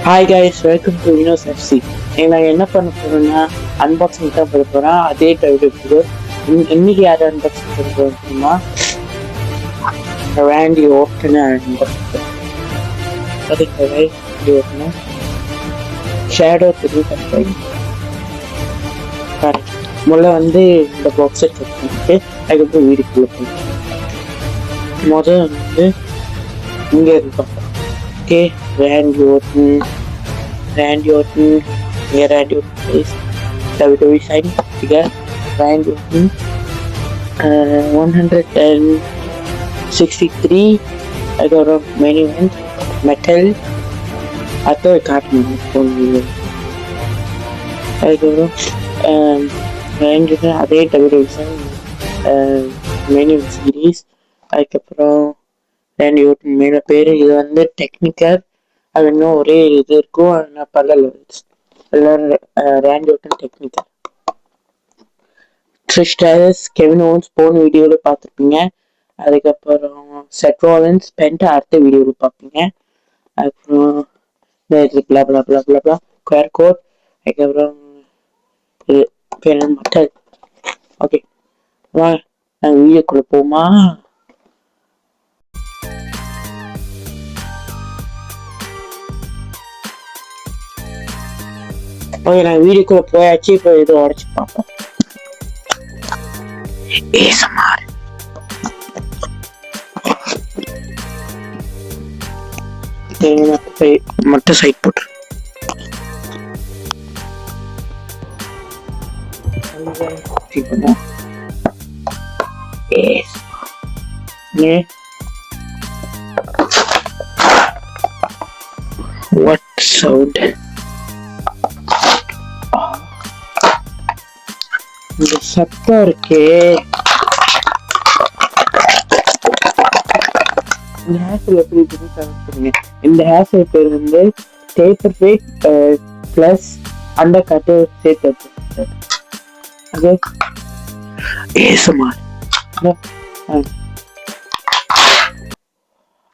Hi guys, welcome to Vino's FC. நான் என்ன பண்ண போறேன்னா அன்பாக்சிங் தான் பண்ண போறேன். அதே டைப் இன்னைக்கு யார் அன்பாக்சிங் பண்ண போறோம்னா ரேண்டி ஓட்டனை அன்பாக்சிங் அதுக்கு ஓட்டனை ஷேடோ தெரியும். முதல்ல வந்து இந்த பாக்ஸை செக் பண்ணிட்டு அதுக்கப்புறம் வீடுக்குள்ள போய் முதல் வந்து இங்கே இருக்கோம். Okay, Randy Orton, here Randy Orton is WWE sign figure. Randy Orton 163. I got a main event metal. I thought I got my phone. I got Randy Orton அதே WWE sign main event series. அதுக்கப்புறம் Randy Orton மேல பேரு. இது வந்து technical, அது இன்னும் ஒரே இது இருக்கும். ஆனால் பல லெவல்ஸ் எல்லாரும் Randy Orton technical. Trish Stratus, Kevin Owens போன வீடியோவில் பார்த்துருப்பீங்க. அதுக்கப்புறம் செத் ராலின்ஸ் பென்ட் அடுத்த வீடியோவில் பார்ப்பீங்க. அதுக்கப்புறம் பிளா பிளா பிளா பிளா பிளா குயர் கோட். அதுக்கப்புறம் இது பேர் மட்டல். ஓகே, நாங்கள் வீடியோக்குள்ளே போமா. ஓகே, நான் வீடியோக்குள்ள போயாச்சு. இப்போ இதை உடச்சு பார்ப்போம். ASMR. மற்ற சைட் போட்டு what sound? இந்த சத்தம் இருக்கே, இந்த ஹேர்ஸ்டைல் எப்படி இருக்குன்னு. இந்த ஹேர்ஸ்டைல் பேர் வந்து டேப்பர் ஃபேட் பிளஸ் அண்டர் கட்டு சேர்த்து வச்சு. ASMR.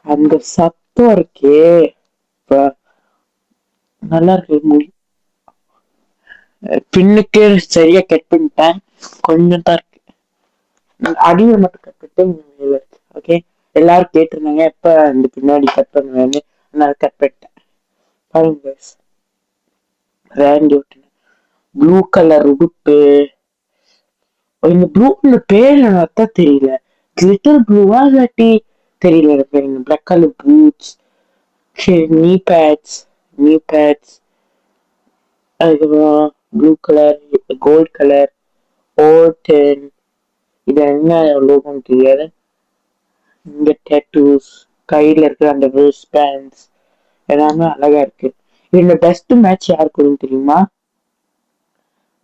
அந்த சத்தம் இருக்கே நல்லா இருக்கு. பின்னுக்கு சரியா கட் பண்ணிட்டேன், கொஞ்சம் தான் இருக்கு. அடியை மட்டும் கட் பண்ணிட்டு மேல இருக்கு. ஓகே, எல்லாரும் கேட்டிருந்தாங்க எப்ப இந்த பின்னாடி கட் பண்ணுவேன்னு, அதனால கட் பண்ணிட்டேன். பாருங்க, ரேண்டி ஓட்டன் ப்ளூ கலர் உடுப்பு. இந்த ப்ளூ பேர் எனக்கு தெரியல, கிளிட்டர் ப்ளூவா இல்லாட்டி தெரியல எனக்கு. Black colour boots, knee pads. அதுக்கப்புறம் ப்ளூ கலர், கோல்ட் கலர் ஓட்டன். இது என்ன லோகோன்னு தெரியாது. இங்க டேட்டூஸ், கையில இருக்கிற அந்த ரிஸ்ட் பேண்ட்ஸ் எல்லாமே அழகா இருக்கு. இதுல பெஸ்ட் மேட்ச் யார் கூட தெரியுமா?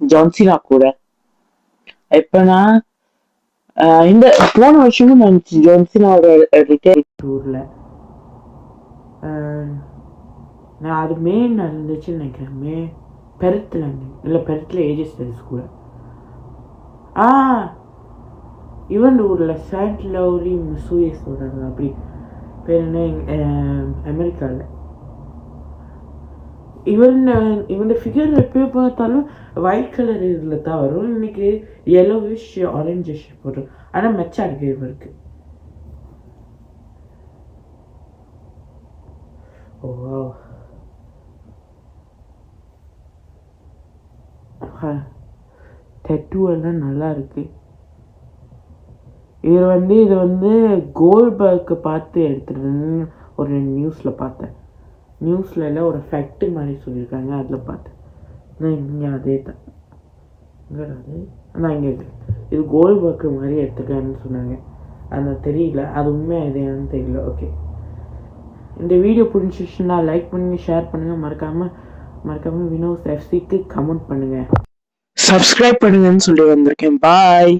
ஜான்சினா கூட. எப்பனா இந்த போன வருஷமும் நினைச்சு ஜான்சினாவோட ரிட்டையர் டூர்ல நான் அது நடந்துச்சுன்னு நினைக்கிறேன். பெருத்துல ஏஜஸ் ஸ்டடிஸ் கூட இவன் ஊர்ல சாண்ட் லவ்லி மிசூரிஸ் சொல்றாங்க. அப்படி பேர் என்ன, அமெரிக்காவில். இவன் ஃபிகர் எப்போ பார்த்தாலும் ஒயிட் கலர் இதில் தான் வரும். இன்னைக்கு yellowish orangish போடுறோம், ஆனால் மெச்சா இருக்கு இவருக்கு. டெட்டூ எல்லாம் நல்லா இருக்கு. இது வந்து கோல்பர்க்கு பார்த்து எடுத்துருன்னு ஒரு நியூஸில் பார்த்தேன். நியூஸில் எல்லாம் ஒரு ஃபேக்ட்ரி மாதிரி சொல்லியிருக்காங்க, அதில் பார்த்தேன். இங்கே அதே தான் இங்கே இது கோல்பர்க்கு மாதிரி எடுத்துருக்காங்கன்னு சொன்னாங்க. அது தெரியல, அது உண்மையாக எதையான்னு தெரியல. ஓகே, இந்த வீடியோ பிடிச்சிச்சுன்னா லைக் பண்ணுங்க, ஷேர் பண்ணுங்கள். மறக்காமல் வினோஸ் எஃப்சிக்கு கமெண்ட் பண்ணுங்கள், சப்ஸ்கிரைப் பண்ணுங்கன்னு சொல்லி வந்திருக்கேன். பாய்.